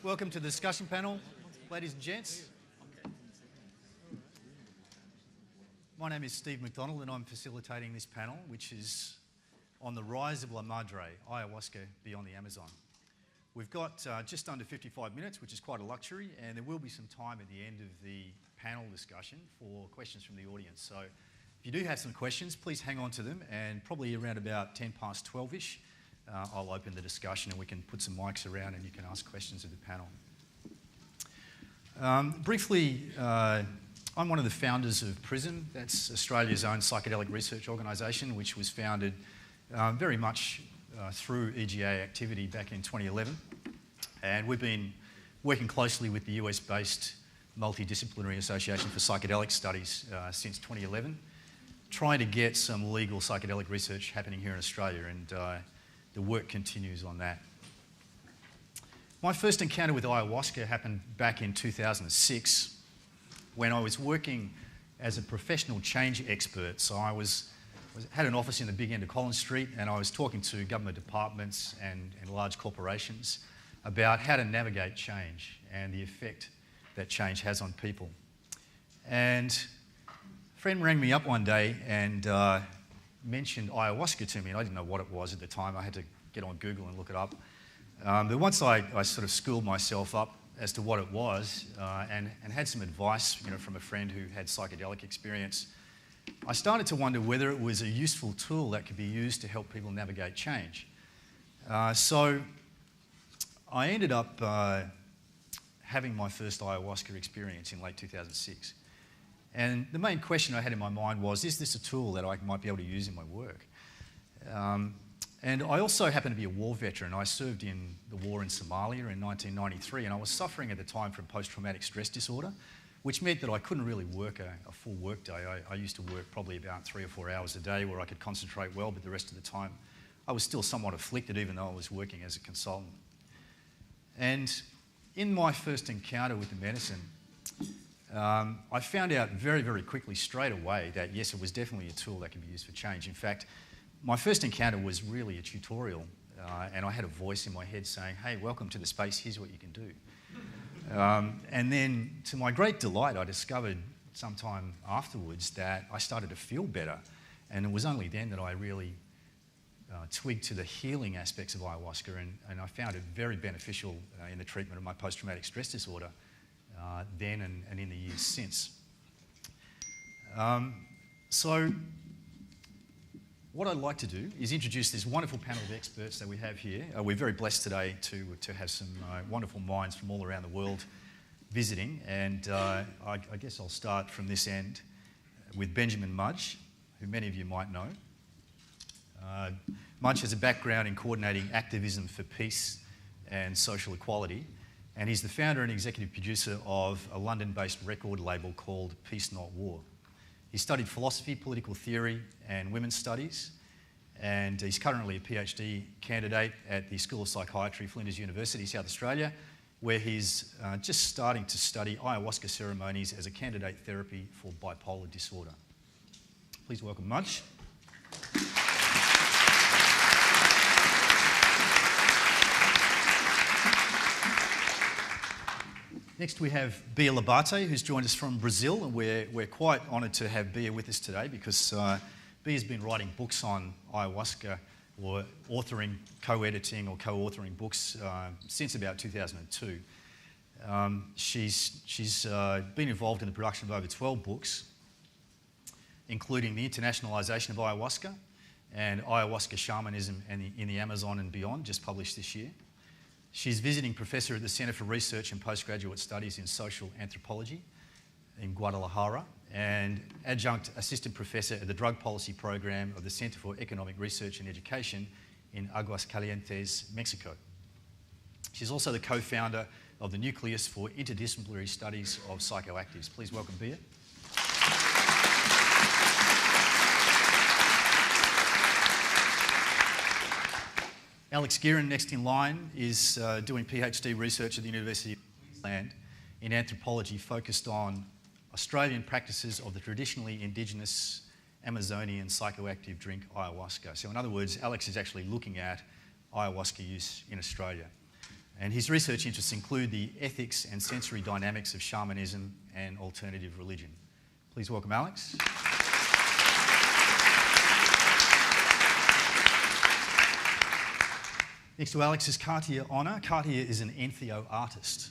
Welcome to the discussion panel, ladies and gents. My name is Steve McDonald and I'm facilitating this panel, which is on the rise of La Madre, Ayahuasca beyond the Amazon. We've got just under 55 minutes, which is quite a luxury, and there will be some time at the end of the panel discussion for questions from the audience. So if you do have some questions, please hang on to them, and probably around about 10 past 12-ish, I'll open the discussion and we can put some mics around and you can ask questions of the panel. Briefly, I'm one of the founders of PRISM. That's Australia's own psychedelic research organisation, which was founded very much through EGA activity back in 2011. And we've been working closely with the US-based Multidisciplinary Association for Psychedelic Studies since 2011, trying to get some legal psychedelic research happening here in Australia, and the work continues on that. My first encounter with ayahuasca happened back in 2006 when I was working as a professional change expert. So I had an office in the big end of Collins Street, and I was talking to government departments and large corporations about how to navigate change and the effect that change has on people. And a friend rang me up one day and mentioned ayahuasca to me, and I didn't know what it was at the time. I had to get on Google and look it up. But once I sort of schooled myself up as to what it was and had some advice, from a friend who had psychedelic experience, I started to wonder whether it was a useful tool that could be used to help people navigate change. So I ended up having my first ayahuasca experience in late 2006. And the main question I had in my mind was, is this a tool that I might be able to use in my work? And I also happen to be a war veteran. I served in the war in Somalia in 1993, and I was suffering at the time from post-traumatic stress disorder, which meant that I couldn't really work a full work day. I used to work probably about 3 or 4 hours a day where I could concentrate well, but the rest of the time I was still somewhat afflicted even though I was working as a consultant. And in my first encounter with the medicine, I found out very, very quickly, straight away, that yes, it was definitely a tool that can be used for change. In fact, my first encounter was really a tutorial, and I had a voice in my head saying, hey, welcome to the space, here's what you can do. And then, to my great delight, I discovered sometime afterwards that I started to feel better, and it was only then that I really twigged to the healing aspects of ayahuasca, and I found it very beneficial in the treatment of my post-traumatic stress disorder then and in the years since. So what I'd like to do is introduce this wonderful panel of experts that we have here. We're very blessed today to have some wonderful minds from all around the world visiting, and I guess I'll start from this end with Benjamin Mudge, who many of you might know. Mudge has a background in coordinating activism for peace and social equality, and he's the founder and executive producer of a London-based record label called Peace Not War. He studied philosophy, political theory, and women's studies, and he's currently a PhD candidate at the School of Psychiatry, Flinders University, South Australia, where he's just starting to study ayahuasca ceremonies as a candidate therapy for bipolar disorder. Please welcome Mudge. Next we have Bia Labate, who's joined us from Brazil, and we're quite honoured to have Bia with us today because Bia's been writing books on ayahuasca, or authoring, co-editing or co-authoring books since about 2002. She's been involved in the production of over 12 books, including the internationalisation of ayahuasca and ayahuasca shamanism in the Amazon and beyond, just published this year. She's visiting professor at the Centre for Research and Postgraduate Studies in Social Anthropology in Guadalajara, and adjunct assistant professor at the Drug Policy Program of the Centre for Economic Research and Education in Aguascalientes, Mexico. She's also the co-founder of the Nucleus for Interdisciplinary Studies of Psychoactives. Please welcome Bia. Alex Gearan, next in line, is doing PhD research at the University of Queensland in anthropology, focused on Australian practices of the traditionally indigenous Amazonian psychoactive drink ayahuasca. So in other words, Alex is actually looking at ayahuasca use in Australia. And his research interests include the ethics and sensory dynamics of shamanism and alternative religion. Please welcome Alex. Next to Alex is Katia Honor. Katia is an entheo artist.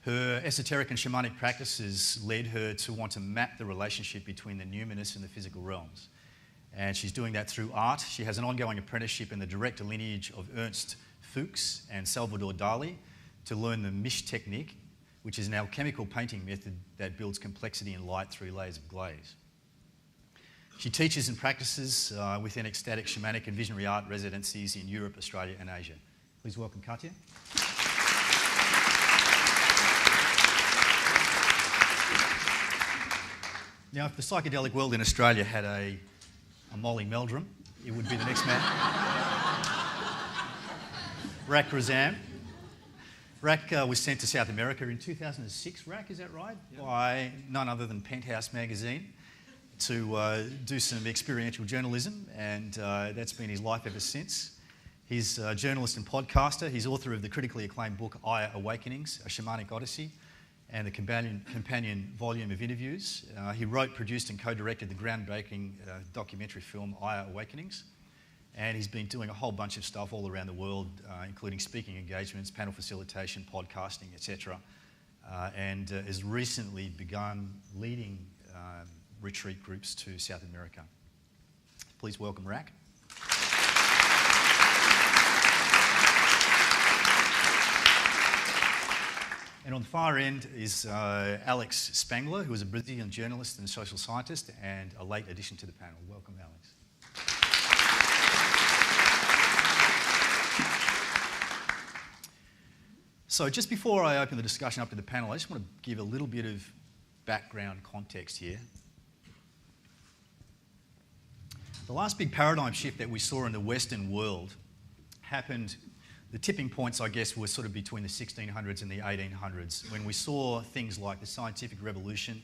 Her esoteric and shamanic practices led her to want to map the relationship between the numinous and the physical realms. And she's doing that through art. She has an ongoing apprenticeship in the direct lineage of Ernst Fuchs and Salvador Dali to learn the Mish technique, which is an alchemical painting method that builds complexity and light through layers of glaze. She teaches and practices within ecstatic, shamanic and visionary art residencies in Europe, Australia and Asia. Please welcome Katia. Now, if the psychedelic world in Australia had a Molly Meldrum, it would be the next man. Rak Razam. Rak was sent to South America in 2006, Rak, is that right? Yep. By none other than Penthouse magazine to do some experiential journalism, and that's been his life ever since. He's a journalist and podcaster. He's author of the critically acclaimed book Aya Awakenings, A Shamanic Odyssey, and the companion volume of interviews. He wrote, produced and co-directed the groundbreaking documentary film Aya Awakenings, and he's been doing a whole bunch of stuff all around the world, including speaking engagements, panel facilitation, podcasting, etc. And has recently begun leading retreat groups to South America. Please welcome Rak. And on the far end is Alex Spangler, who is a Brazilian journalist and social scientist and a late addition to the panel. Welcome, Alex. So just before I open the discussion up to the panel, I just want to give a little bit of background context here. The last big paradigm shift that we saw in the Western world happened, the tipping points, I guess, were sort of between the 1600s and the 1800s, when we saw things like the scientific revolution,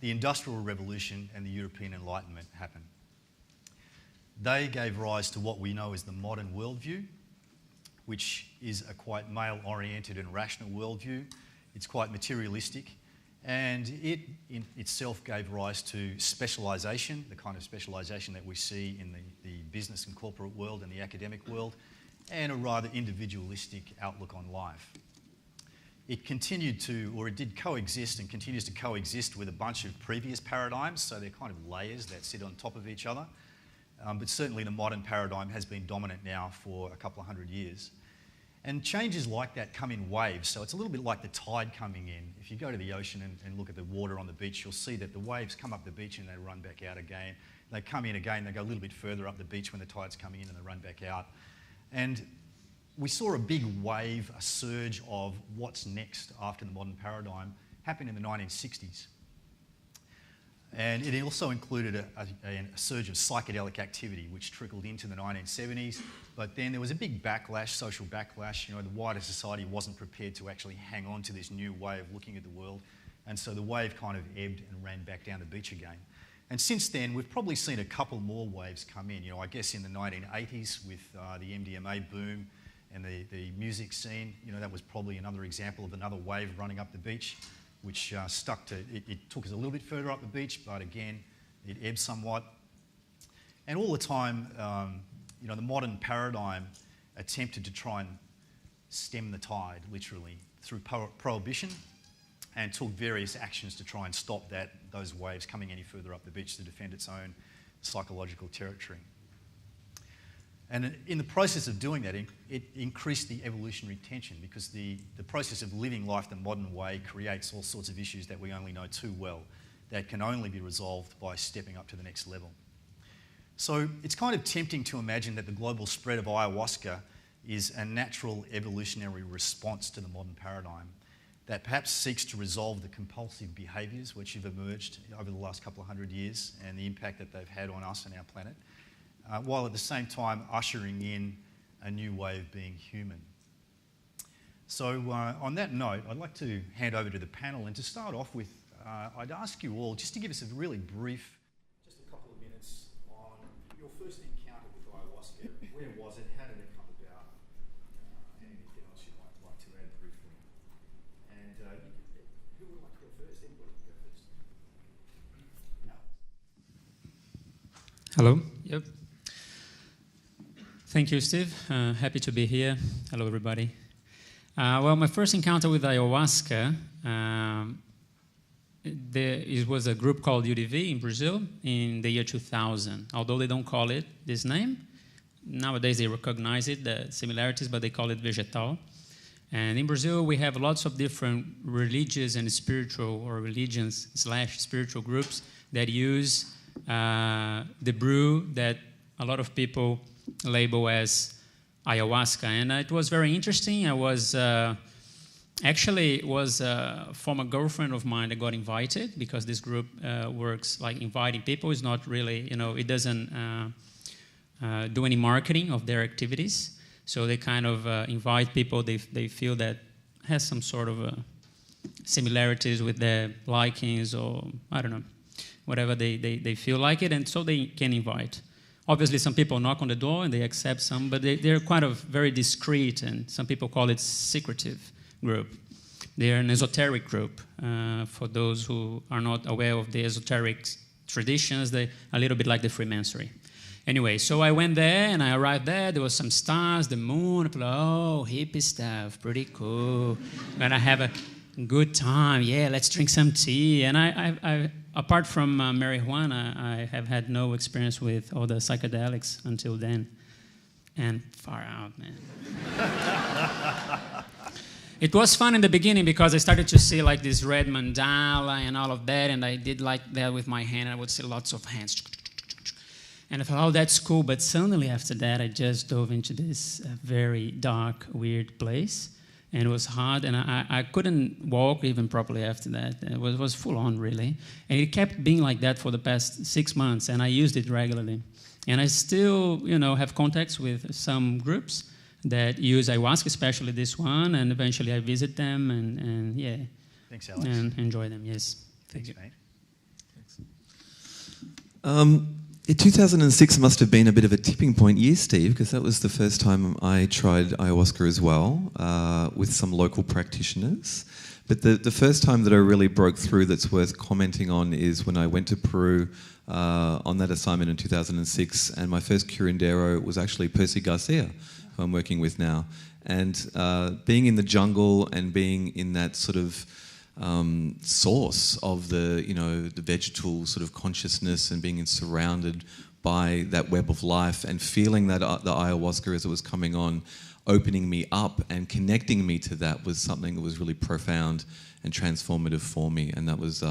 the industrial revolution, and the European Enlightenment happen. They gave rise to what we know as the modern worldview, which is a quite male-oriented and rational worldview. It's quite materialistic. And it in itself gave rise to specialisation, the kind of specialisation that we see in the business and corporate world and the academic world, and a rather individualistic outlook on life. It continued to, or it did coexist and continues to coexist with a bunch of previous paradigms, so they're kind of layers that sit on top of each other. But certainly the modern paradigm has been dominant now for a couple of hundred years. And changes like that come in waves, so it's a little bit like the tide coming in. If you go to the ocean and look at the water on the beach, you'll see that the waves come up the beach and they run back out again. They come in again, they go a little bit further up the beach when the tide's coming in and they run back out. And we saw a big wave, a surge of what's next after the modern paradigm happen in the 1960s. And it also included a surge of psychedelic activity, which trickled into the 1970s. But then there was a big backlash, social backlash. You know, the wider society wasn't prepared to actually hang on to this new way of looking at the world. And so the wave kind of ebbed and ran back down the beach again. And since then, we've probably seen a couple more waves come in. You know, I guess in the 1980s with the MDMA boom and the music scene, you know, that was probably another example of another wave running up the beach, which stuck to, it took us a little bit further up the beach, but again, it ebbed somewhat. And all the time, you know, the modern paradigm attempted to try and stem the tide, literally, through prohibition, and took various actions to try and stop those waves coming any further up the beach to defend its own psychological territory. And in the process of doing that, it increased the evolutionary tension, because the process of living life the modern way creates all sorts of issues that we only know too well, that can only be resolved by stepping up to the next level. So it's kind of tempting to imagine that the global spread of ayahuasca is a natural evolutionary response to the modern paradigm that perhaps seeks to resolve the compulsive behaviours which have emerged over the last couple of hundred years and the impact that they've had on us and our planet, while at the same time ushering in a new way of being human. So on that note, I'd like to hand over to the panel, and to start off with, I'd ask you all just to give us a really brief, just a couple of minutes on your first encounter with ayahuasca. Where was it? How did it come about? And anything else And who would like to go first? Anybody can go first. No. Hello. Yep. Thank you, Steve. Happy to be here. Hello, everybody. Well, my first encounter with ayahuasca, it was a group called UDV in Brazil in the year 2000. Although they don't call it this name, nowadays they recognize it, the similarities, but they call it vegetal. And in Brazil, we have lots of different religious and spiritual, or religions/spiritual groups that use the brew that a lot of people label as ayahuasca. And it was very interesting. I was actually was a former girlfriend of mine that got invited, because this group works like inviting people. It's not really, it doesn't do any marketing of their activities. So they kind of invite people they feel that has some sort of similarities with their likings, or I don't know, whatever they feel like it, and so they can invite. Obviously, some people knock on the door and they accept some, but they're kind of very discreet, and some people call it secretive group. They're an esoteric group. For those who are not aware of the esoteric traditions, they're a little bit like the Freemasonry. Anyway, so I went there, and I arrived there. There was some stars, the moon. Oh, hippie stuff, pretty cool. And I have a good time. Yeah, let's drink some tea. And I apart from marijuana, I have had no experience with all the psychedelics until then. And far out, man. It was fun in the beginning because I started to see like this red mandala and all of that, and I did like that with my hand. I would see lots of hands. And I thought, oh, that's cool. But suddenly after that, I just dove into this very dark, weird place. And it was hard, and I couldn't walk even properly after that. It was full on, really. And it kept being like that for the past 6 months, and I used it regularly. And I still, have contacts with some groups that use ayahuasca, especially this one, and eventually I visit them, and yeah. Thanks, Alex. And enjoy them, yes. Thanks, mate. Thanks. 2006 must have been a bit of a tipping point year, Steve, because that was the first time I tried ayahuasca as well, with some local practitioners. But the first time that I really broke through that's worth commenting on is when I went to Peru on that assignment in 2006, and my first curandero was actually Percy Garcia, who I'm working with now. And being in the jungle and being in that sort of source of the vegetal sort of consciousness, and being surrounded by that web of life, and feeling that the ayahuasca as it was coming on, opening me up and connecting me to that, was something that was really profound and transformative for me, and that was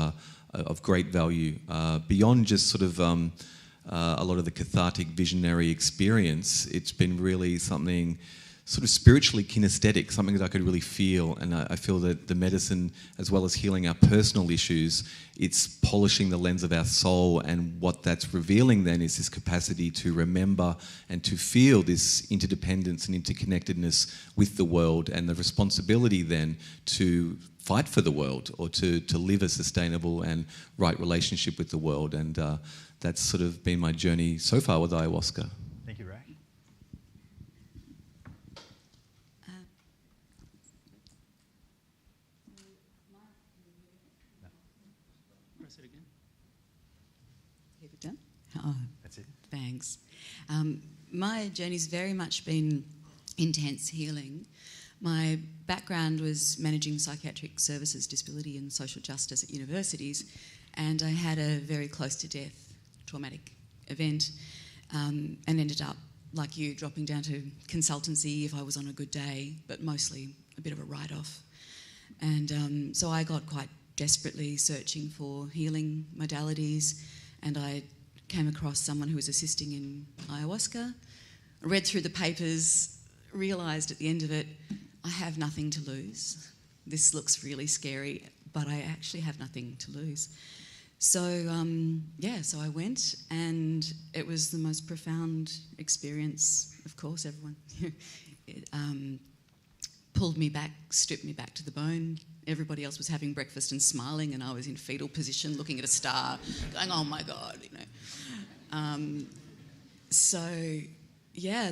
of great value beyond just sort of a lot of the cathartic visionary experience. It's been really something sort of spiritually kinesthetic, something that I could really feel. And I feel that the medicine, as well as healing our personal issues, it's polishing the lens of our soul, and what that's revealing then is this capacity to remember and to feel this interdependence and interconnectedness with the world, and the responsibility then to fight for the world, or to live a sustainable and right relationship with the world. And that's sort of been my journey so far with ayahuasca. Thank you, Ray. Oh, That's it. thanks. My journey's very much been intense healing. My background was managing psychiatric services, disability and social justice at universities, and I had a very close to death traumatic event, and ended up, like you, dropping down to consultancy if I was on a good day, but mostly a bit of a write-off. And so I got quite desperately searching for healing modalities, and I came across someone who was assisting in ayahuasca. I read through the papers, realised at the end of it, I have nothing to lose. This looks really scary, but I actually have nothing to lose. So, so I went, and it was the most profound experience. Of course, everyone it, pulled me back, stripped me back to the bone. Everybody else was having breakfast and smiling, and I was in fetal position looking at a star, going, oh my God,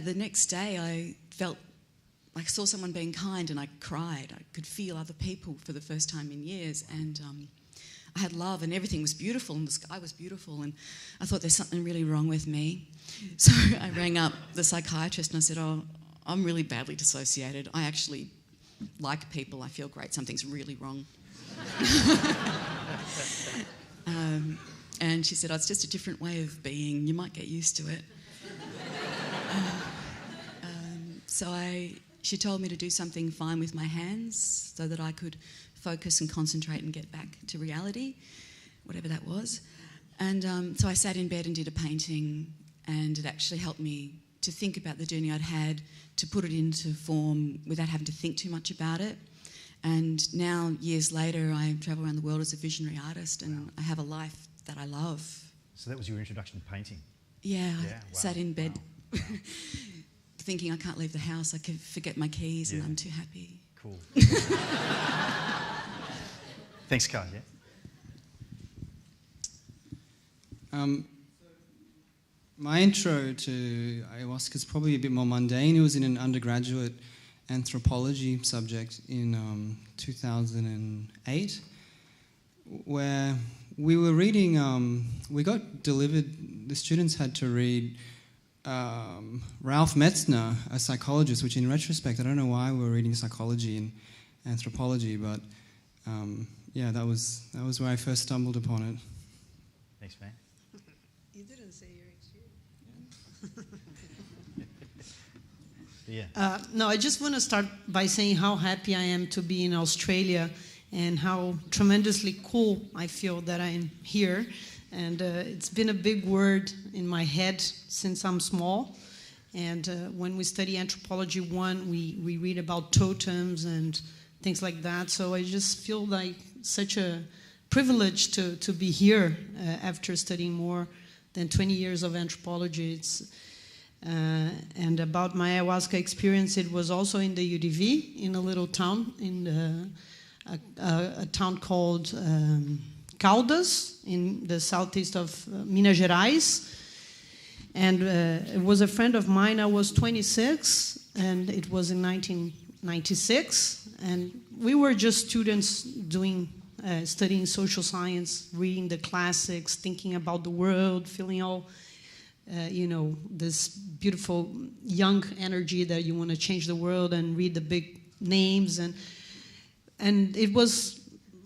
the next day I felt I saw someone being kind and I cried. I could feel other people for the first time in years, and I had love and everything was beautiful and the sky was beautiful, and I thought there's something really wrong with me. So I rang up the psychiatrist and I said, oh, I'm really badly dissociated. I actually like people. I feel great. Something's really wrong. And she said, oh, it's just a different way of being. You might get used to it. She told me to do something fine with my hands so that I could focus and concentrate and get back to reality, whatever that was. And so I sat in bed and did a painting, and it actually helped me to think about the journey I'd had, to put it into form without having to think too much about it. And now, years later, I travel around the world as a visionary artist, and I have a life that I love. So that was your introduction to painting? Yeah, Yeah, I sat in bed thinking I can't leave the house, I could forget my keys, and I'm too happy. Cool. Thanks, Carl. Yeah. My intro to ayahuasca is probably a bit more mundane. It was in an undergraduate anthropology subject in 2008, where we were reading, we got delivered, the students had to read Ralph Metzner, a psychologist, which in retrospect, I don't know why we were reading psychology and anthropology, but yeah, that was where I first stumbled upon it. Thanks, man. You didn't say your experience. Yeah. No, I just want to start by saying how happy I am to be in Australia and how tremendously cool I feel that I'm here. And it's been a big word in my head since I'm small. And when we study Anthropology 1, we read about totems and things like that. So I just feel like such a privilege to be here after studying more than 20 years of anthropology. And about my ayahuasca experience, it was also in the UDV, in a little town, in a town called Caldas, in the southeast of Minas Gerais. And it was a friend of mine. I was 26, and it was in 1996. And we were just students doing, studying social science, reading the classics, thinking about the world, feeling all, this beautiful young energy that you want to change the world and read the big names. And it was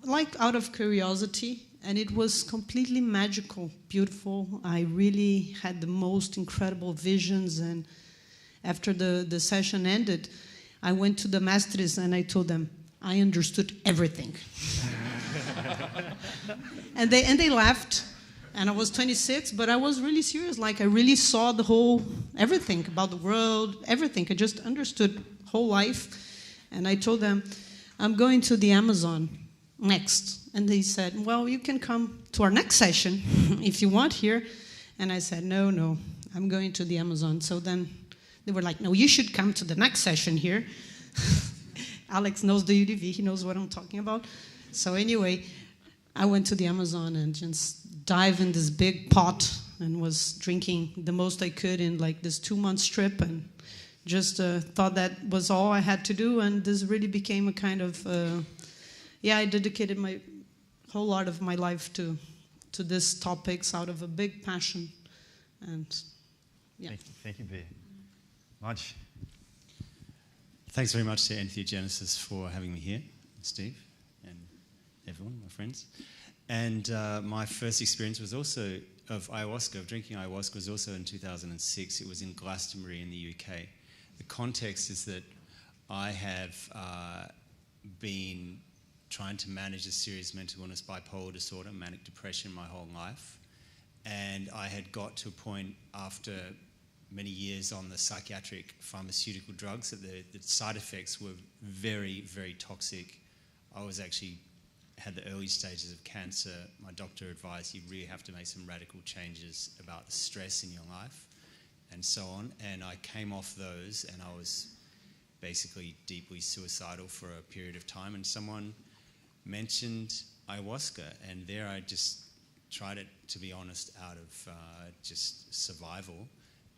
like out of curiosity, and it was completely magical, beautiful. I really had the most incredible visions, and after the session ended, I went to the masters and I told them, I understood everything. and they laughed, and I was 26, but I was really serious. Like, I really saw the whole, everything about the world, everything. I just understood whole life. And I told them, I'm going to the Amazon next. And they said, well, you can come to our next session if you want here. And I said, no, I'm going to the Amazon. So then they were like, no, you should come to the next session here. Alex knows the UDV, he knows what I'm talking about. So anyway, I went to the Amazon and just dived in this big pot and was drinking the most I could in like this 2-month trip, and just thought that was all I had to do. And this really became a kind of, I dedicated my whole lot of my life to these topics out of a big passion. And yeah. Thank you, Bear. Much. Thanks very much to Entheogenesis for having me here, Steve, and everyone, my friends. And my first experience was also of ayahuasca, of drinking ayahuasca, was also in 2006. It was in Glastonbury in the UK. The context is that I have been trying to manage a serious mental illness, bipolar disorder, manic depression my whole life. And I had got to a point after many years on the psychiatric pharmaceutical drugs that the side effects were very, very toxic. I was actually had the early stages of cancer. My doctor advised you really have to make some radical changes about the stress in your life and so on. And I came off those, and I was basically deeply suicidal for a period of time. And someone mentioned ayahuasca, and there I just tried it, to be honest, out of just survival,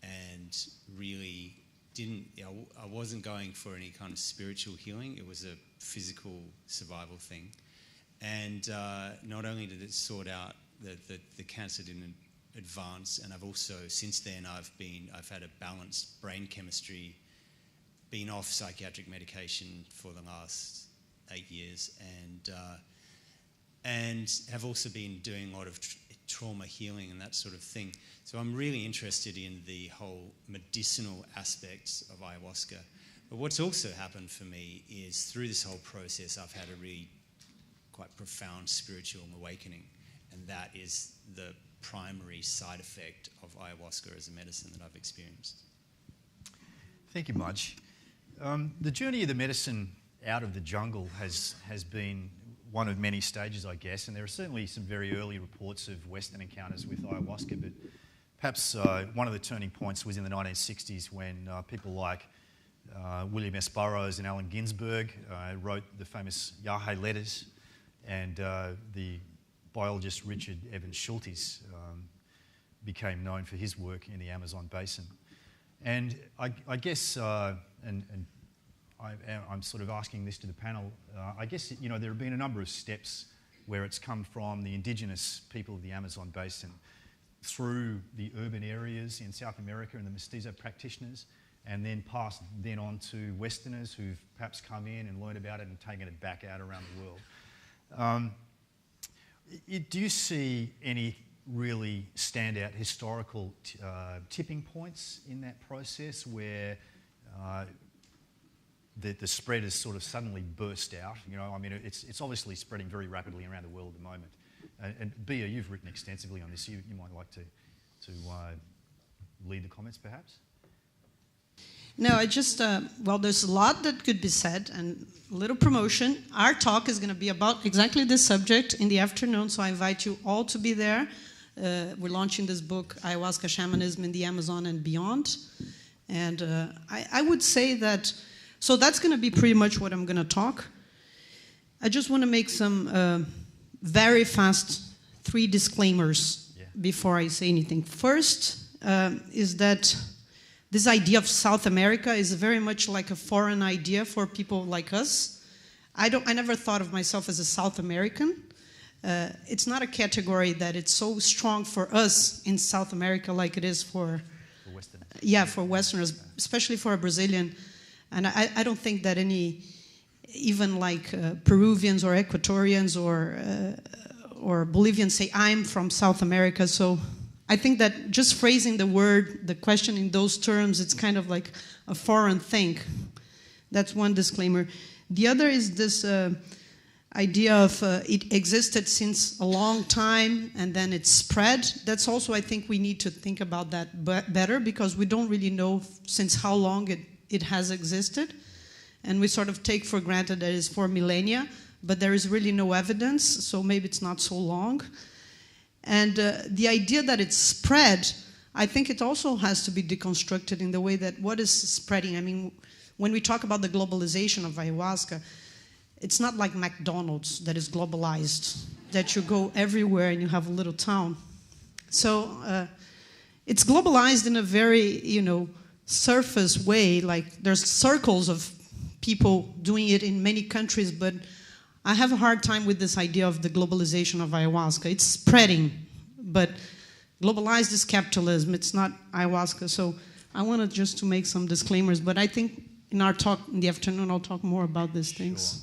and really I wasn't going for any kind of spiritual healing. It was a physical survival thing. And not only did it sort out the cancer didn't advance, and I've also, since then, I've had a balanced brain chemistry, been off psychiatric medication for the last 8 years, and have also been doing a lot of trauma healing and that sort of thing. So I'm really interested in the whole medicinal aspects of ayahuasca. But what's also happened for me is through this whole process, I've had a really quite profound spiritual awakening, and that is the primary side effect of ayahuasca as a medicine that I've experienced. Thank you, Mudge. The journey of the medicine out of the jungle has been one of many stages, I guess, and there are certainly some very early reports of Western encounters with ayahuasca, but perhaps one of the turning points was in the 1960s when people like William S. Burroughs and Allen Ginsberg wrote the famous Yahe letters, and the biologist Richard Evans Schultes became known for his work in the Amazon basin. And I guess, I'm sort of asking this to the panel, I guess, you know, there have been a number of steps where it's come from the indigenous people of the Amazon basin through the urban areas in South America and the mestizo practitioners, and then passed then on to Westerners who've perhaps come in and learned about it and taken it back out around the world. Do you see any really standout historical tipping points in that process where the spread has sort of suddenly burst out? You know, I mean, it's obviously spreading very rapidly around the world at the moment. And Bia, you've written extensively on this. You might like to lead the comments, perhaps? No, I just, well, there's a lot that could be said, and a little promotion. Our talk is going to be about exactly this subject in the afternoon, so I invite you all to be there. We're launching this book, Ayahuasca Shamanism in the Amazon and Beyond. And I would say that, so that's going to be pretty much what I'm going to talk. I just want to make some very fast 3 disclaimers before I say anything. First is that this idea of South America is very much like a foreign idea for people like us. I never thought of myself as a South American. It's not a category that it's so strong for us in South America like it is for Westerners. Yeah, for Westerners, especially for a Brazilian. And I don't think that even like Peruvians or Ecuadorians or Bolivians say, I'm from South America. So I think that just phrasing the question in those terms, it's kind of like a foreign thing. That's one disclaimer. The other is this idea of it existed since a long time and then it spread. That's also, I think we need to think about that better, because we don't really know since how long it has existed. And we sort of take for granted that it's for millennia, but there is really no evidence, so maybe it's not so long. And the idea that it's spread, I think it also has to be deconstructed in the way that what is spreading. I mean, when we talk about the globalization of ayahuasca, it's not like McDonald's that is globalized, that you go everywhere and you have a little town. So it's globalized in a very, surface way. Like there's circles of people doing it in many countries, but I have a hard time with this idea of the globalization of ayahuasca. It's spreading, but globalized is capitalism. It's not ayahuasca. So I wanted just to make some disclaimers, but I think in our talk in the afternoon, I'll talk more about these things.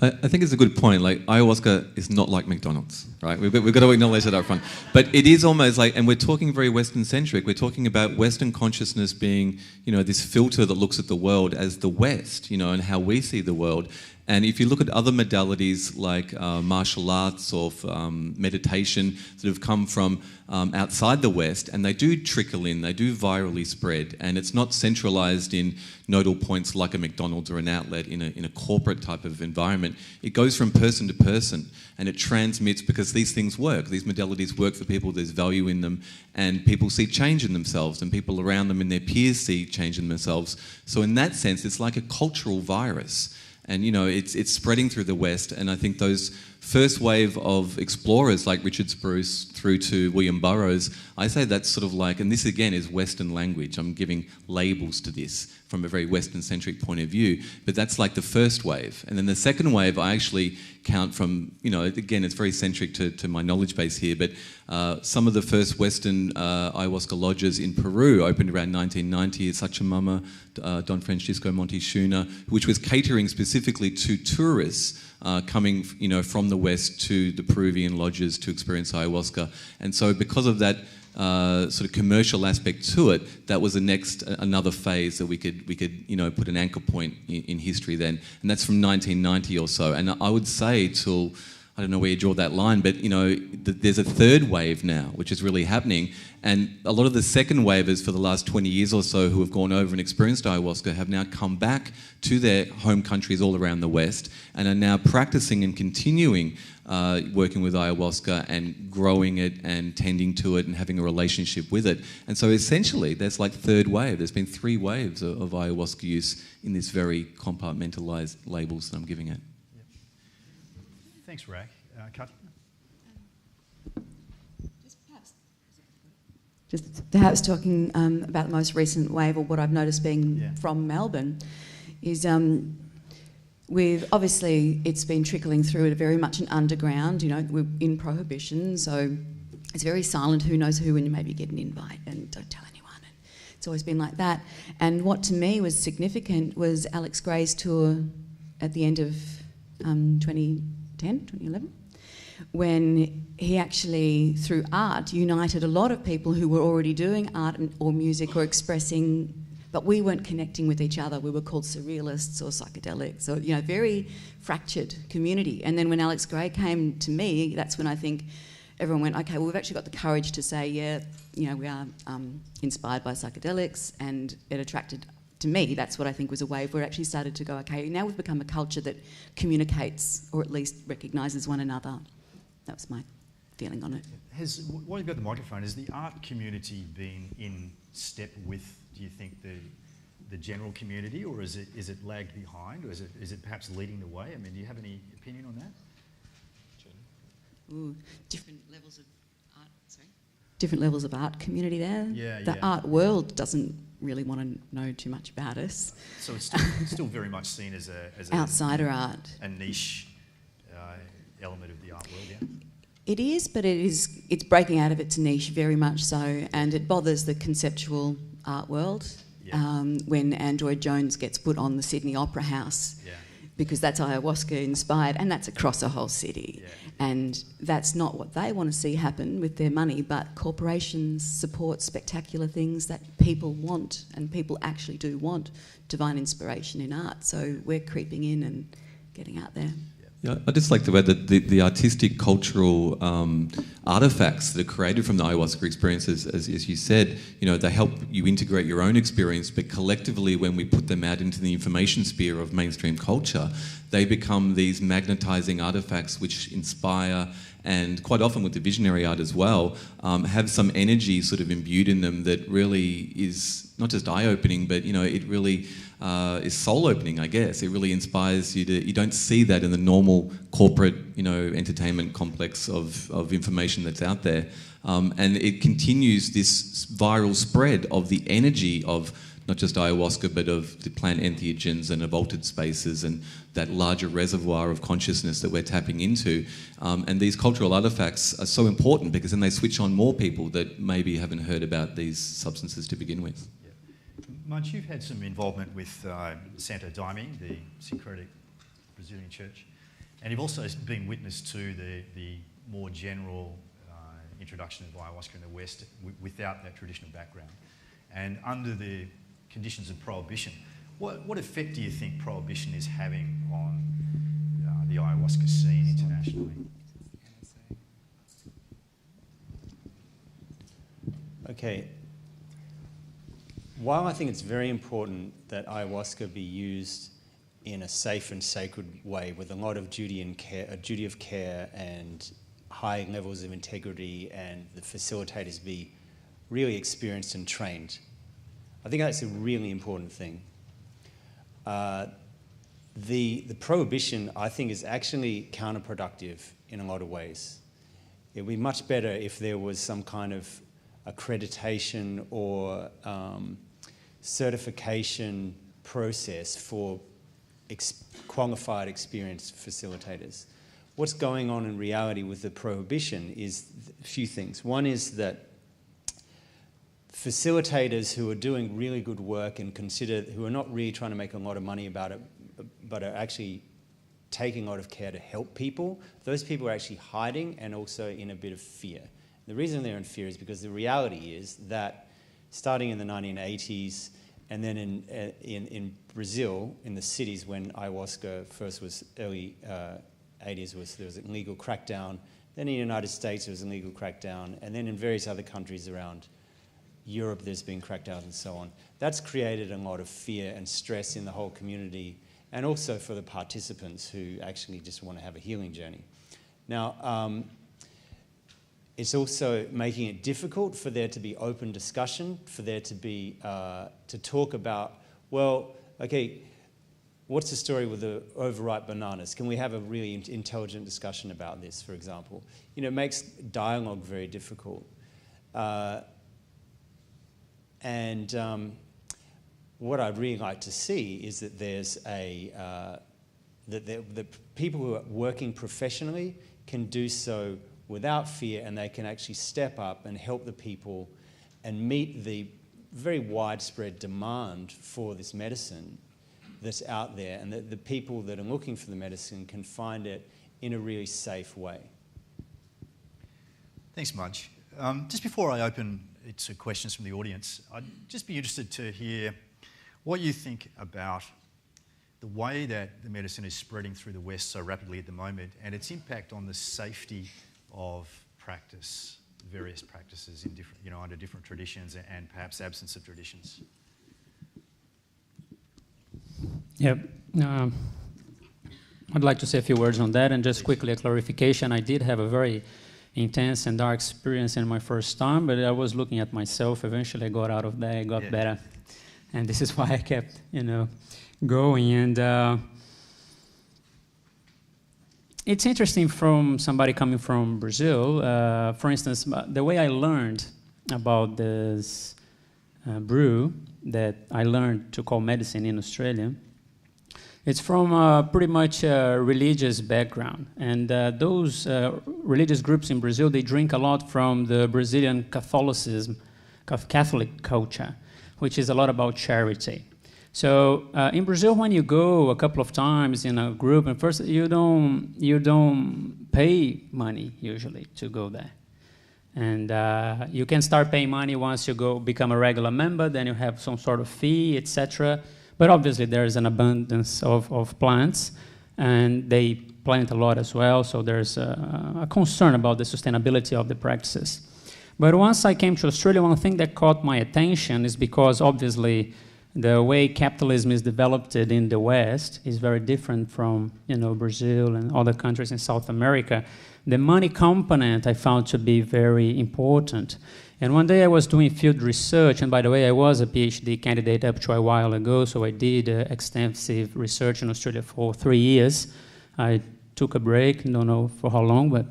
I think it's a good point. Like, ayahuasca is not like McDonald's, right? We've got to acknowledge that up front. But it is almost like, and we're talking very Western-centric, we're talking about Western consciousness being, this filter that looks at the world as the West, and how we see the world. And if you look at other modalities like martial arts or meditation that have come from outside the West, and they do trickle in, they do virally spread, and it's not centralized in nodal points like a McDonald's or an outlet in a corporate type of environment. It goes from person to person, and it transmits because these things work. These modalities work for people, there's value in them, and people see change in themselves, and people around them and their peers see change in themselves. So in that sense, it's like a cultural virus. And, it's spreading through the West, and I think those first wave of explorers like Richard Spruce through to William Burroughs, I say that's sort of like, and this again is Western language, I'm giving labels to this from a very Western-centric point of view, but that's like the first wave. And then the second wave, I actually count from, you know, again, it's very centric to my knowledge base here, but some of the first Western ayahuasca lodges in Peru opened around 1990 at Sachamama, Don Francisco Monteshuna, which was catering specifically to tourists coming, you know, from the West to the Peruvian lodges to experience ayahuasca. And so because of that sort of commercial aspect to it, that was the next another phase that we could you know put an anchor point in history then, and that's from 1990 or so. And I would say till, I don't know where you draw that line, but you know there's a third wave now which is really happening, and a lot of the second wavers for the last 20 years or so who have gone over and experienced ayahuasca have now come back to their home countries all around the West and are now practicing and continuing working with ayahuasca and growing it and tending to it and having a relationship with it. And so essentially there's like third wave. There's been 3 waves of ayahuasca use in this very compartmentalised labels that I'm giving it. Yep. Thanks, Rak. Katja? Just perhaps talking about the most recent wave, or what I've noticed being from Melbourne, is obviously it's been trickling through at very much an underground, you know, we're in prohibition, so it's very silent, who knows who, and you maybe get an invite and don't tell anyone. And it's always been like that. And what to me was significant was Alex Gray's tour at the end of 2011, when he actually, through art, united a lot of people who were already doing art or music or expressing, but we weren't connecting with each other. We were called surrealists or psychedelics, or, you know, very fractured community. And then when Alex Gray came to me, that's when I think everyone went, okay, well, we've actually got the courage to say, yeah, you know, we are inspired by psychedelics, and it attracted, to me, that's what I think was a wave where it actually started to go, okay, now we've become a culture that communicates, or at least recognises one another. That was my feeling on it. While you've got the microphone, has the art community been in step with, do you think, the general community, or is it lagged behind, or is it perhaps leading the way? I mean, do you have any opinion on that? Ooh, different levels of art. Sorry. Different levels of art community there. Yeah, the art world doesn't really want to know too much about us. So it's still very much seen as a outsider art, a niche element of the art world. Yeah. It is, but it's breaking out of its niche very much so, and it bothers the conceptual art world when Android Jones gets put on the Sydney Opera House, because that's ayahuasca inspired, and that's across a whole city. And that's not what they want to see happen with their money, but corporations support spectacular things that people want, and people actually do want divine inspiration in art. So we're creeping in and getting out there. Yeah, I'd just like to add that the artistic, cultural artefacts that are created from the ayahuasca experiences, as you said, you know, they help you integrate your own experience, but collectively, when we put them out into the information sphere of mainstream culture, they become these magnetising artefacts which inspire, and quite often with the visionary art as well, have some energy sort of imbued in them that really is not just eye-opening, but, you know, it really is soul-opening, I guess. It really inspires you to... You don't see that in the normal corporate, you know, entertainment complex of information that's out there. And it continues this viral spread of the energy of not just ayahuasca, but of the plant entheogens and of altered spaces and that larger reservoir of consciousness that we're tapping into. And these cultural artefacts are so important because then they switch on more people that maybe haven't heard about these substances to begin with. Munch, you've had some involvement with Santo Daime, the syncretic Brazilian church, and you've also been witness to the more general introduction of ayahuasca in the West without that traditional background. And under the conditions of prohibition, what effect do you think prohibition is having on the ayahuasca scene internationally? Okay. While I think it's very important that ayahuasca be used in a safe and sacred way with a lot of duty of care and high levels of integrity, and the facilitators be really experienced and trained, I think that's a really important thing. the prohibition, I think, is actually counterproductive in a lot of ways. It would be much better if there was some kind of accreditation or certification process for qualified, experienced facilitators. What's going on in reality with the prohibition is a few things. One is that facilitators who are doing really good work and who are not really trying to make a lot of money about it, but are actually taking a lot of care to help people, those people are actually hiding and also in a bit of fear. The reason they're in fear is because the reality is that starting in the 1980s and then in Brazil, in the cities when ayahuasca first was early 80s, there was an illegal crackdown. Then in the United States, there was an illegal crackdown. And then in various other countries around Europe, there's been crackdowns and so on. That's created a lot of fear and stress in the whole community, and also for the participants who actually just want to have a healing journey. Now, it's also making it difficult for there to be open discussion, for there to be, to talk about, well, okay, what's the story with the overripe bananas? Can we have a really intelligent discussion about this, for example? You know, it makes dialogue very difficult. What I'd really like to see is that there's that the people who are working professionally can do so without fear, and they can actually step up and help the people and meet the very widespread demand for this medicine that's out there, and that the people that are looking for the medicine can find it in a really safe way. Thanks, Mudge. Just before I open it to questions from the audience, I'd just be interested to hear what you think about the way that the medicine is spreading through the West so rapidly at the moment and its impact on the safety of practice, various practices in different, under different traditions and perhaps absence of traditions. Yeah, I'd like to say a few words on that, and just quickly a clarification. I did have a very intense and dark experience in my first time, but I was looking at myself. Eventually I got out of there, I got better. And this is why I kept, going. And it's interesting from somebody coming from Brazil. For instance, the way I learned about this brew that I learned to call medicine in Australia, it's from pretty much a religious background. And those religious groups in Brazil, they drink a lot from the Brazilian Catholicism, Catholic culture, which is a lot about charity. So in Brazil, when you go a couple of times in a group, and first you don't pay money usually to go there. And you can start paying money once you become a regular member, then you have some sort of fee, etc. But obviously there's an abundance of plants, and they plant a lot as well, so there's a concern about the sustainability of the practices. But once I came to Australia, one thing that caught my attention is because obviously the way capitalism is developed in the West is very different from Brazil and other countries in South America. The money component I found to be very important. And one day I was doing field research, and by the way, I was a PhD candidate up to a while ago, so I did extensive research in Australia for 3 years. I took a break, don't know for how long, but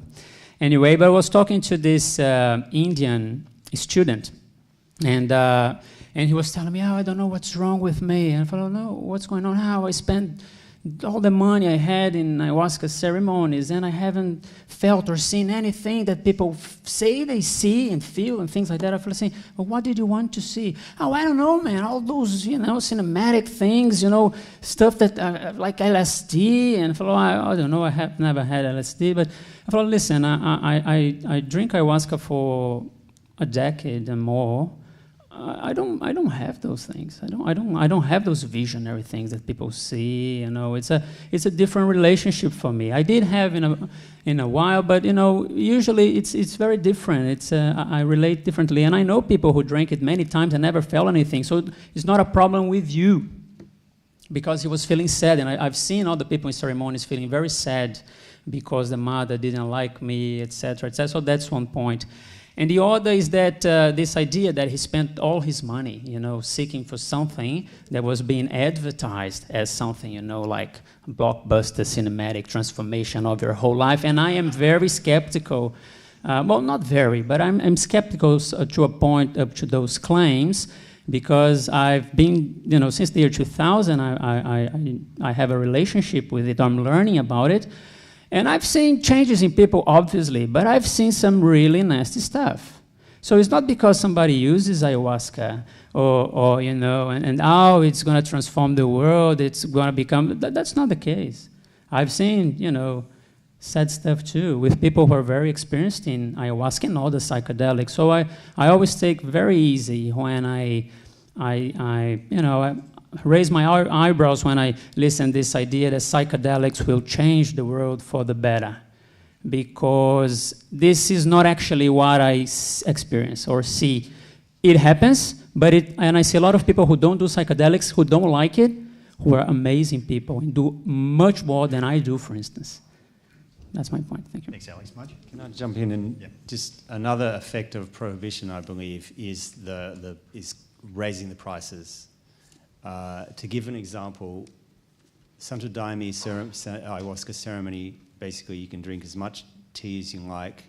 anyway, but I was talking to this Indian student, and he was telling me, I don't know what's wrong with me. And I thought, no, what's going on? How I spent all the money I had in ayahuasca ceremonies, and I haven't felt or seen anything that people say they see and feel and things like that. I feel saying, well, what did you want to see? Oh, I don't know, man. All those, cinematic things, stuff that like LSD. And I thought, I don't know. I have never had LSD, but I thought, listen, I drink ayahuasca for a decade and more. I don't have those things. I don't have those visionary things that people see. It's a different relationship for me. I did have in a while, but usually it's very different. I relate differently, and I know people who drank it many times and never felt anything. So it's not a problem with you, because he was feeling sad, and I've seen other people in ceremonies feeling very sad because the mother didn't like me, etc., etc. So that's one point. And the other is that this idea that he spent all his money, seeking for something that was being advertised as something, like blockbuster cinematic transformation of your whole life. And I am very skeptical. Well, not very, but I'm skeptical to a point up to those claims, because I've been, since the year 2000, I have a relationship with it. I'm learning about it. And I've seen changes in people, obviously, but I've seen some really nasty stuff. So it's not because somebody uses ayahuasca or it's going to transform the world, it's going to become, that's not the case. I've seen, sad stuff too, with people who are very experienced in ayahuasca and all the psychedelics. So I always take very easy when I raise my eyebrows when I listen to this idea that psychedelics will change the world for the better, because this is not actually what I experience or see. It happens, and I see a lot of people who don't do psychedelics, who don't like it, who are amazing people and do much more than I do, for instance. That's my point. Thank you. Thanks, Alex. Mudge? Can I jump in and just another effect of prohibition, I believe, is is raising the prices. To give an example, Santo Daime ayahuasca ceremony, basically you can drink as much tea as you like,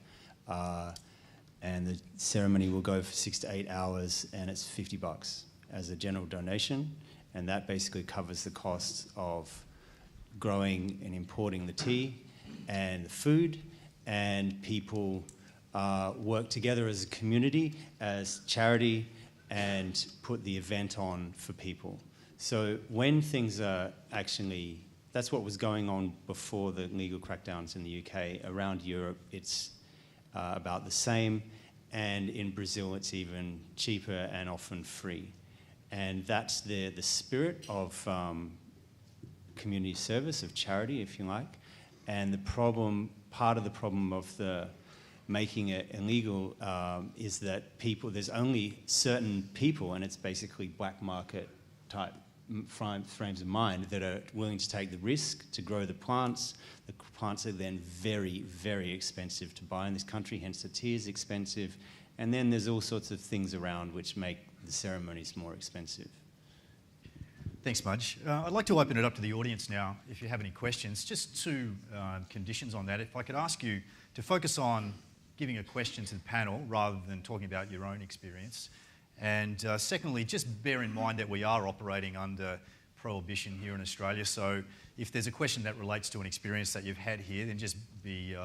and the ceremony will go for 6 to 8 hours, and it's $50 as a general donation, and that basically covers the costs of growing and importing the tea and the food, and people work together as a community, as charity, and put the event on for people. So when things are actually, that's what was going on before the legal crackdowns in the UK. Around Europe, it's about the same, and in Brazil, it's even cheaper and often free. And that's the spirit of community service, of charity, if you like. And the problem, part of the problem of the making it illegal is that there's only certain people, and it's basically black market type frames of mind, that are willing to take the risk to grow the plants. The plants are then very, very expensive to buy in this country, hence the tea is expensive. And then there's all sorts of things around which make the ceremonies more expensive. Thanks, Mudge. I'd like to open it up to the audience now, if you have any questions. Just two conditions on that. If I could ask you to focus on giving a question to the panel rather than talking about your own experience. And secondly, just bear in mind that we are operating under prohibition here in Australia. So if there's a question that relates to an experience that you've had here, then just be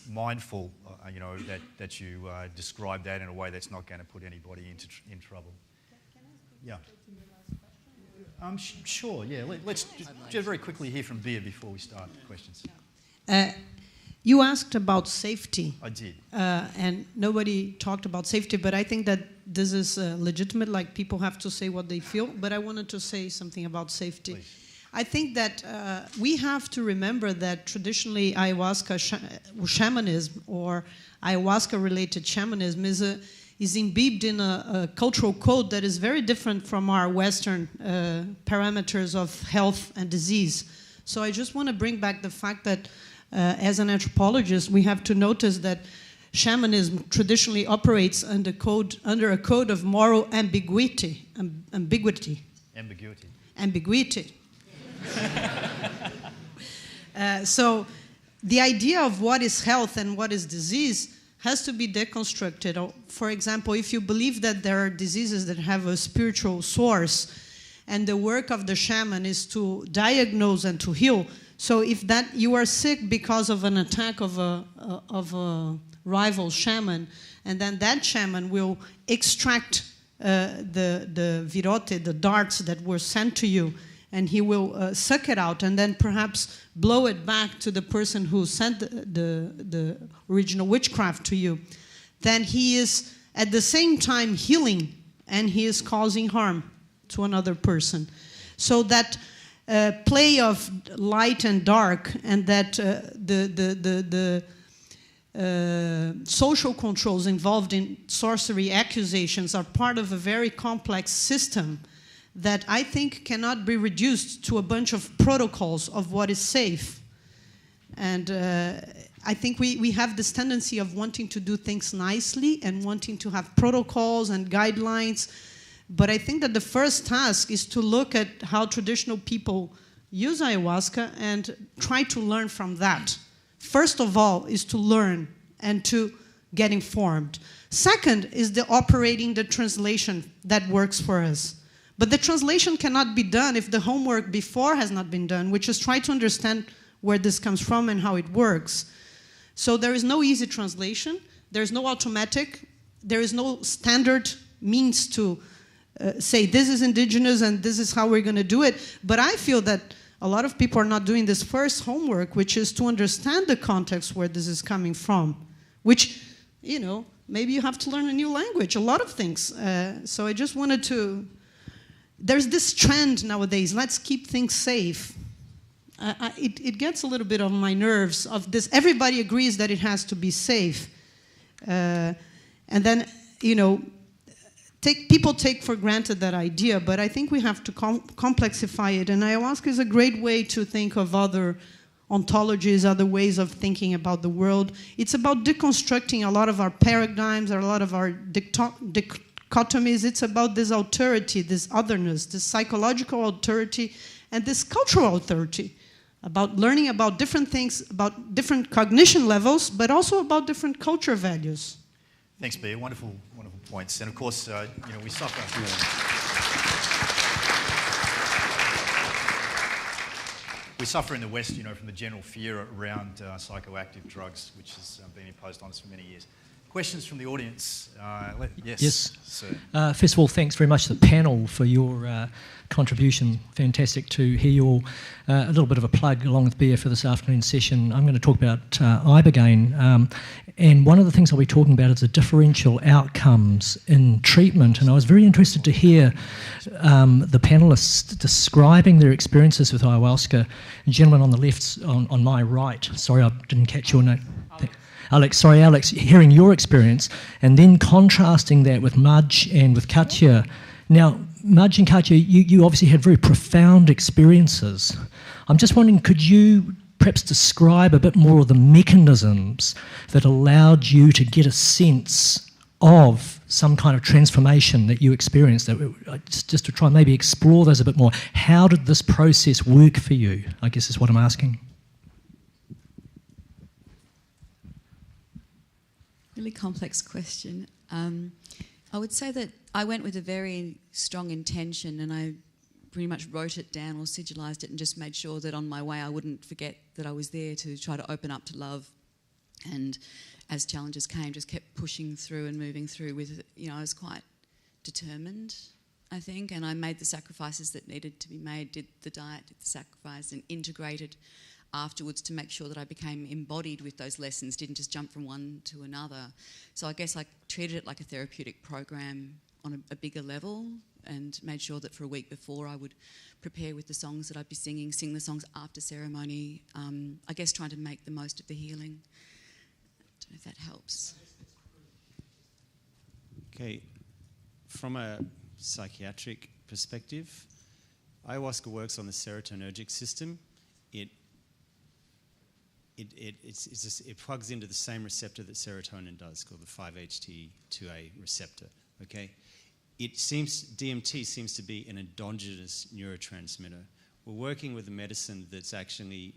mindful, that you describe that in a way that's not going to put anybody in trouble. Yeah. Sure, yeah. Let's just very quickly hear from Bea before we start questions. You asked about safety. I did. And nobody talked about safety, but I think that this is legitimate, like people have to say what they feel, but I wanted to say something about safety. Please. I think that we have to remember that traditionally ayahuasca shamanism or ayahuasca-related shamanism is imbibed in a cultural code that is very different from our Western parameters of health and disease. So I just want to bring back the fact that as an anthropologist, we have to notice that shamanism traditionally operates under a code of moral ambiguity. Ambiguity. So the idea of what is health and what is disease has to be deconstructed. For example, if you believe that there are diseases that have a spiritual source, and the work of the shaman is to diagnose and to heal. So if that you are sick because of an attack of a rival shaman, and then that shaman will extract the virote, the darts that were sent to you, and he will suck it out and then perhaps blow it back to the person who sent the original witchcraft to you, then he is at the same time healing and he is causing harm to another person. So that play of light and dark, and that the social controls involved in sorcery accusations are part of a very complex system that I think cannot be reduced to a bunch of protocols of what is safe. And I think we have this tendency of wanting to do things nicely and wanting to have protocols and guidelines. But I think that the first task is to look at how traditional people use ayahuasca and try to learn from that. First of all is to learn and to get informed. Second is the operating the translation that works for us. But the translation cannot be done if the homework before has not been done, which is try to understand where this comes from and how it works. So there is no easy translation. There is no automatic. There is no standard means to say this is indigenous and this is how we're going to do it. But I feel that a lot of people are not doing this first homework, which is to understand the context where this is coming from, which, you know, maybe you have to learn a new language, a lot of things. So I just wanted to... There's this trend nowadays, let's keep things safe. It gets a little bit on my nerves of this. Everybody agrees that it has to be safe. And then, you know, people take for granted that idea, but I think we have to complexify it. And ayahuasca is a great way to think of other ontologies, other ways of thinking about the world. It's about deconstructing a lot of our paradigms, a lot of our dichotomies. It's about this authority, this otherness, this psychological authority, and this cultural authority, about learning about different things, about different cognition levels, but also about different culture values. Thanks, Bea. Wonderful, wonderful points. And of course, you know, we suffer. We suffer in the West, you know, from the general fear around psychoactive drugs, which has been imposed on us for many years. Questions from the audience? Yes. Sir. First of all, thanks very much to the panel for your contribution. Fantastic to hear your a little bit of a plug along with Bea for this afternoon's session. I'm going to talk about ibogaine, and one of the things I'll be talking about is the differential outcomes in treatment. And I was very interested to hear the panelists describing their experiences with ayahuasca. The gentleman on the left, on my right. Sorry, I didn't catch your name. Alex, hearing your experience and then contrasting that with Madge and with Katja. Now, Madge and Katja, you obviously had very profound experiences. I'm just wondering, could you perhaps describe a bit more of the mechanisms that allowed you to get a sense of some kind of transformation that you experienced, just to try and maybe explore those a bit more. How did this process work for you, I guess is what I'm asking. Really complex question. I would say that I went with a very strong intention, and I pretty much wrote it down or sigilized it and just made sure that on my way I wouldn't forget that I was there to try to open up to love. And as challenges came, just kept pushing through and moving through with, you know, I was quite determined, I think, and I made the sacrifices that needed to be made, did the diet, did the sacrifice, and integrated afterwards to make sure that I became embodied with those lessons, didn't just jump from one to another. So I guess I treated it like a therapeutic program on a bigger level, and made sure that for a week before I would prepare with the songs that I'd be singing, sing the songs after ceremony, I guess trying to make the most of the healing. I don't know if that helps. Okay, from a psychiatric perspective, ayahuasca works on the serotonergic system. It plugs into the same receptor that serotonin does, called the 5-HT2A receptor. Okay, DMT seems to be an endogenous neurotransmitter. We're working with a medicine that's actually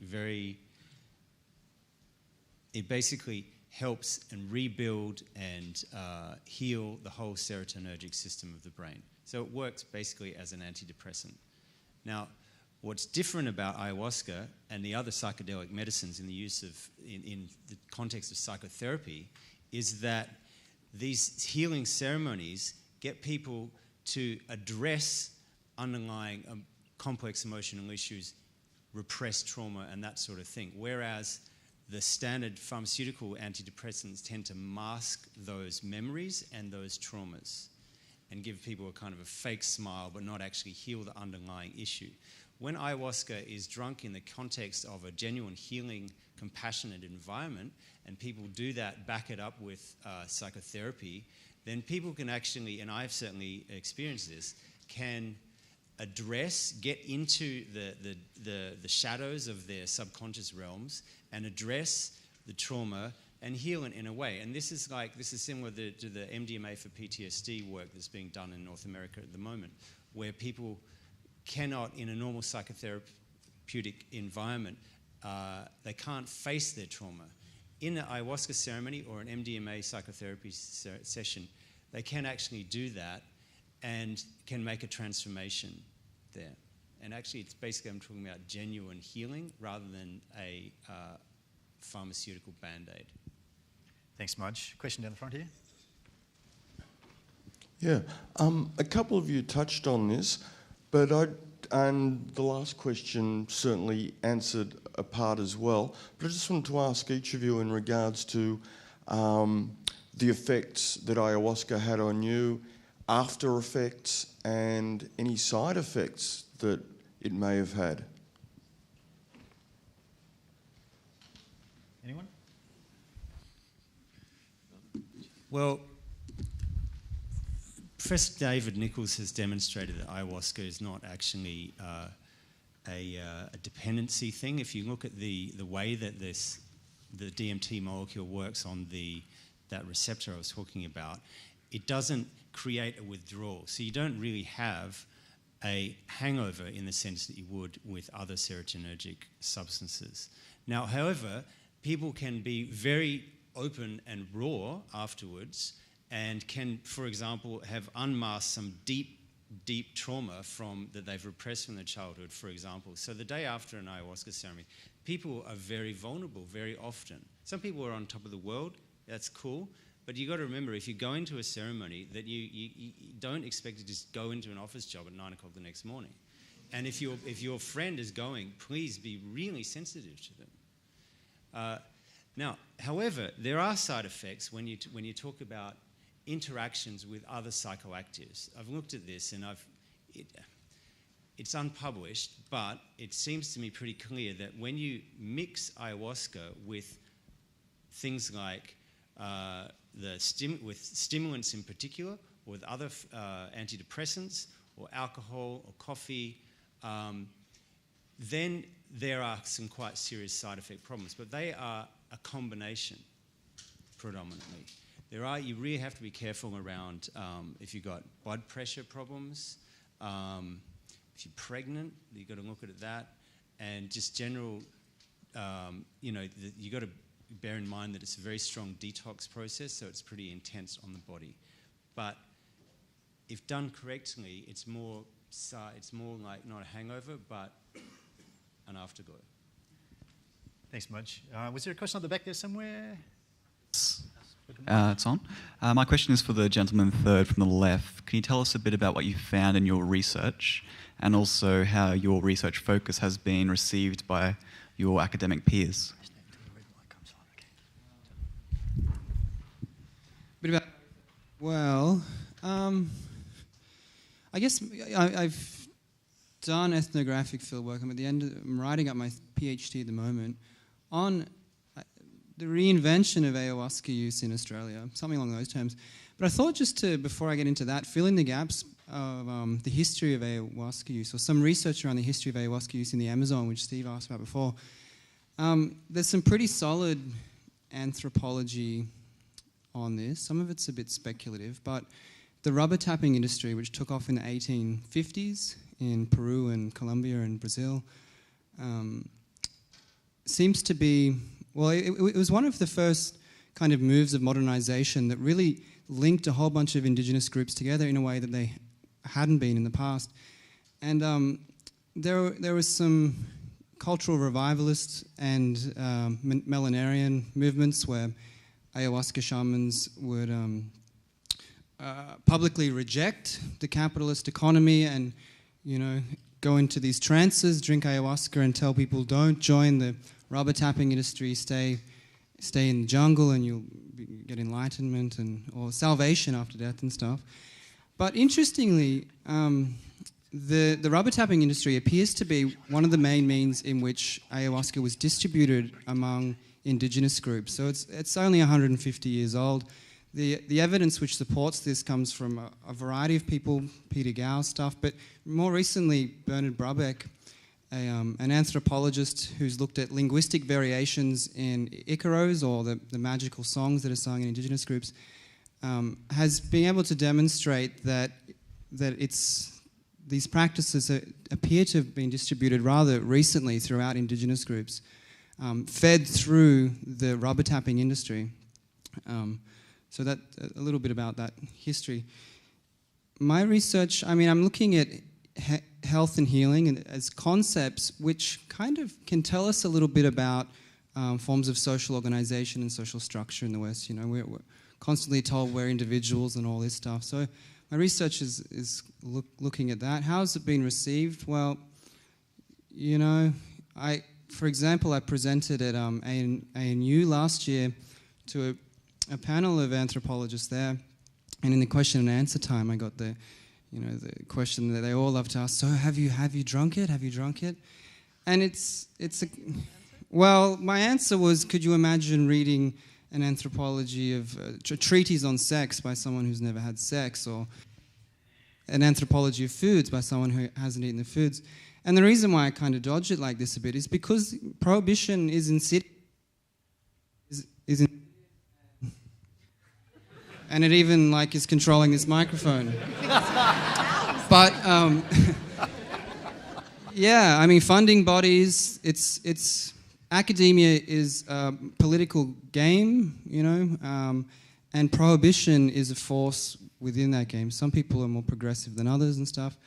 it basically helps and rebuild and heal the whole serotonergic system of the brain. So it works basically as an antidepressant. Now, what's different about ayahuasca and the other psychedelic medicines in the use of, in the context of psychotherapy, is that these healing ceremonies get people to address underlying complex emotional issues, repressed trauma, and that sort of thing. Whereas the standard pharmaceutical antidepressants tend to mask those memories and those traumas and give people a kind of a fake smile but not actually heal the underlying issue. When ayahuasca is drunk in the context of a genuine healing, compassionate environment, and people do that, back it up with psychotherapy, then people can actually, and I've certainly experienced this, can address, get into the shadows of their subconscious realms and address the trauma and heal it in a way. And this is similar to the MDMA for PTSD work that's being done in North America at the moment, where people cannot, in a normal psychotherapeutic environment, they can't face their trauma. In an ayahuasca ceremony or an MDMA psychotherapy session, they can actually do that and can make a transformation there. And actually, it's basically, I'm talking about genuine healing rather than a pharmaceutical band-aid. Thanks, Mudge. Question down the front here. Yeah, a couple of you touched on this, but and the last question certainly answered a part as well. But I just wanted to ask each of you in regards to the effects that ayahuasca had on you, after effects, and any side effects that it may have had. Anyone? Well, Professor David Nichols has demonstrated that ayahuasca is not actually a dependency thing. If you look at the way that the DMT molecule works on that receptor I was talking about, it doesn't create a withdrawal. So you don't really have a hangover in the sense that you would with other serotonergic substances. Now, however, people can be very open and raw afterwards and can, for example, have unmasked some deep trauma that they've repressed from their childhood, for example. So the day after an ayahuasca ceremony, people are very vulnerable very often. Some people are on top of the world, that's cool, but you've got to remember, if you go into a ceremony, that you don't expect to just go into an office job at 9 o'clock the next morning. And if your friend is going, please be really sensitive to them. Now, however, there are side effects when you talk about interactions with other psychoactives. I've looked at this and it's unpublished, but it seems to me pretty clear that when you mix ayahuasca with things like with stimulants in particular, or with other antidepressants, or alcohol, or coffee, then there are some quite serious side effect problems. But they are a combination, predominantly. You really have to be careful around if you've got blood pressure problems, if you're pregnant, you've got to look at that, and just general, you've got to bear in mind that it's a very strong detox process, so it's pretty intense on the body. But if done correctly, it's more like not a hangover, but an afterglow. Thanks, Mudge. Was there a question at the back there somewhere? It's on. My question is for the gentleman third from the left. Can you tell us a bit about what you found in your research, and also how your research focus has been received by your academic peers? I guess I've done ethnographic fieldwork. I'm writing up my PhD at the moment on the reinvention of ayahuasca use in Australia, something along those terms. But I thought before I get into that, fill in the gaps of the history of ayahuasca use, or some research around the history of ayahuasca use in the Amazon, which Steve asked about before. There's some pretty solid anthropology on this. Some of it's a bit speculative, but the rubber tapping industry, which took off in the 1850s in Peru and Colombia and Brazil, seems to be, it was one of the first kind of moves of modernization that really linked a whole bunch of indigenous groups together in a way that they hadn't been in the past. And there was some cultural revivalist and millenarian movements where ayahuasca shamans would publicly reject the capitalist economy and, go into these trances, drink ayahuasca and tell people don't join the rubber tapping industry, stay in the jungle and you'll get enlightenment or salvation after death and stuff. But interestingly, the rubber tapping industry appears to be one of the main means in which ayahuasca was distributed among indigenous groups. So it's only 150 years old. The evidence which supports this comes from a variety of people, Peter Gao stuff, but more recently Bernard Brabeck an anthropologist who's looked at linguistic variations in Icaros, or the magical songs that are sung in indigenous groups, has been able to demonstrate that these practices appear to have been distributed rather recently throughout indigenous groups, fed through the rubber tapping industry. So that a little bit about that history. My research, I mean, I'm looking at health and healing as concepts which kind of can tell us a little bit about forms of social organization and social structure in the West. You know, we're constantly told we're individuals and all this stuff. So my research is looking at that. How has it been received? Well, you know, for example, I presented at ANU last year to a panel of anthropologists there, and in the question and answer time, I got the question that they all love to ask. So, have you drunk it? Have you drunk it? And well, my answer was, could you imagine reading an anthropology of a treatise on sex by someone who's never had sex, or an anthropology of foods by someone who hasn't eaten the foods? And the reason why I kind of dodge it like this a bit is because prohibition is and it even is controlling this microphone. But yeah, I mean, funding bodies. It's academia is a political game, you know, and prohibition is a force within that game. Some people are more progressive than others and stuff.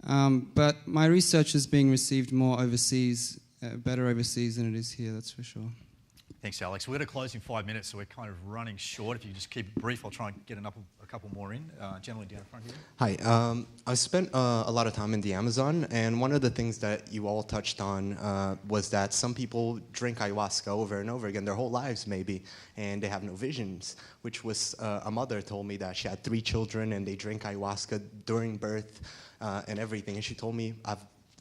But my research is being received more overseas, better overseas than it is here. That's for sure. Thanks, Alex. We're going to close in 5 minutes, so we're kind of running short. If you just keep it brief, I'll try and get a couple more in. Gentleman down front here. Hi. I spent a lot of time in the Amazon, and one of the things that you all touched on was that some people drink ayahuasca over and over again, their whole lives maybe, and they have no visions, which was a mother told me that she had 3 children, and they drink ayahuasca during birth and everything. And she told me, I've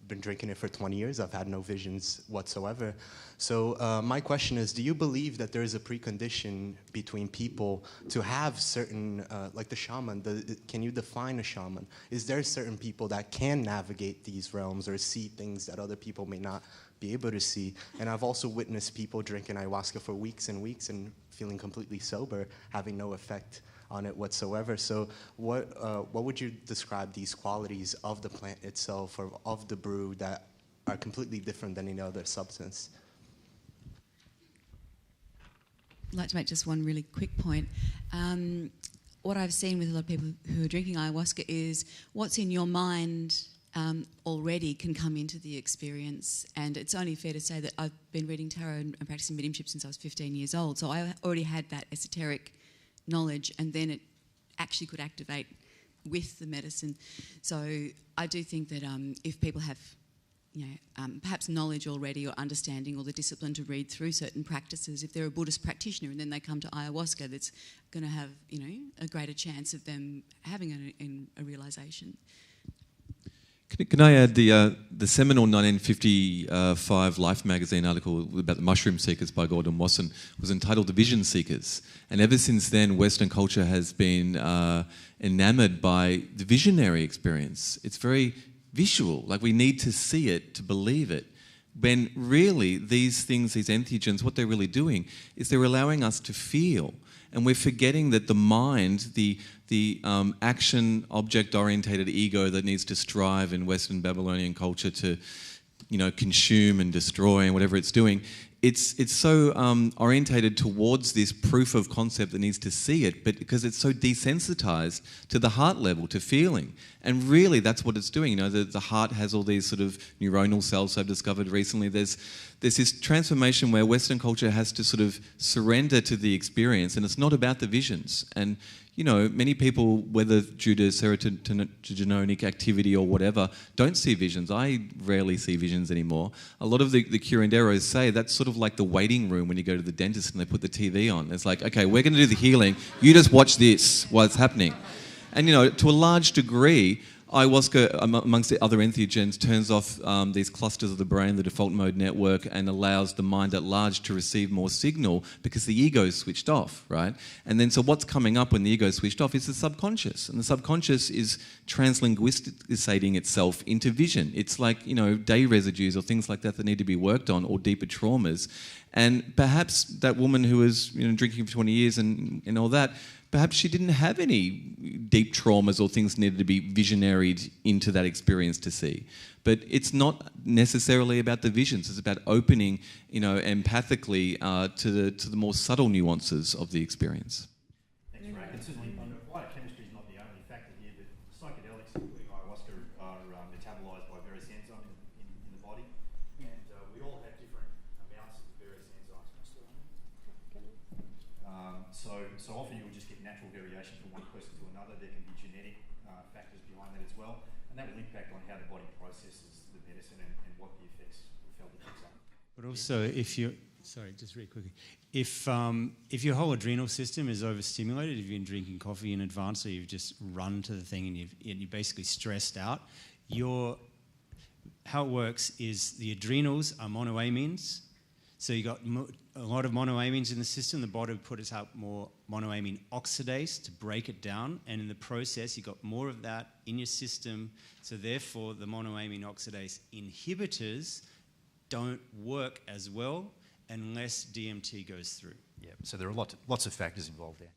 been drinking it for 20 years. I've had no visions whatsoever. So my question is, do you believe that there is a precondition between people to have certain, like the shaman, can you define a shaman? Is there certain people that can navigate these realms or see things that other people may not be able to see? And I've also witnessed people drinking ayahuasca for weeks and weeks and feeling completely sober, having no effect on it whatsoever. So what would you describe these qualities of the plant itself or of the brew that are completely different than any other substance? I'd like to make just one really quick point. What I've seen with a lot of people who are drinking ayahuasca is what's in your mind already can come into the experience. And it's only fair to say that I've been reading tarot and practicing mediumship since I was 15 years old. So I already had that esoteric knowledge, and then it actually could activate with the medicine. So I do think that if people have, perhaps knowledge already or understanding or the discipline to read through certain practices, if they're a Buddhist practitioner and then they come to ayahuasca, that's going to have, a greater chance of them having a realisation. Can I add the seminal 1955 Life magazine article about the mushroom seekers by Gordon Wasson was entitled The Vision Seekers. And ever since then, Western culture has been enamoured by the visionary experience. It's very visual, like we need to see it to believe it. When really these things, these entheogens, what they're really doing is they're allowing us to feel. And we're forgetting that the mind, the action object-orientated ego that needs to strive in Western Babylonian culture to, consume and destroy and whatever it's doing, it's so orientated towards this proof of concept that needs to see it, but because it's so desensitized to the heart level, to feeling. And really that's what it's doing. The heart has all these sort of neuronal cells I've discovered recently. There's this transformation where Western culture has to sort of surrender to the experience, and it's not about the visions. And many people, whether due to serotoninogenic activity or whatever, don't see visions. I rarely see visions anymore. A lot of the curanderos say that's sort of like the waiting room when you go to the dentist and they put the TV on. It's like, okay, we're going to do the healing. You just watch this while it's happening. And, to a large degree, ayahuasca, amongst the other entheogens, turns off these clusters of the brain, the default mode network, and allows the mind at large to receive more signal because the ego is switched off, right? And then so what's coming up when the ego is switched off is the subconscious. And the subconscious is translinguisticating itself into vision. It's like, day residues or things like that that need to be worked on, or deeper traumas. And perhaps that woman who was drinking for 20 years and all that, perhaps she didn't have any deep traumas or things needed to be visionaried into that experience to see. But it's not necessarily about the visions. It's about opening, empathically to the more subtle nuances of the experience. Thanks, Ray. And certainly, biochemistry is not the only factor here, but psychedelics, including ayahuasca, are metabolised by various enzymes in the body, and we all have different amounts of various enzymes. So often you will just get natural variation from one person to another. There can be genetic factors behind that as well, and that will impact on how the body processes the medicine and what the felt effects are. But also, if you just really quickly, if your whole adrenal system is overstimulated, if you've been drinking coffee in advance, or you've just run to the thing and you're basically stressed out, how it works is the adrenals are monoamines. So you got a lot of monoamines in the system. The body puts out more monoamine oxidase to break it down, and in the process, you got more of that in your system. So therefore, the monoamine oxidase inhibitors don't work as well unless DMT goes through. Yeah. So there are lots of factors involved there.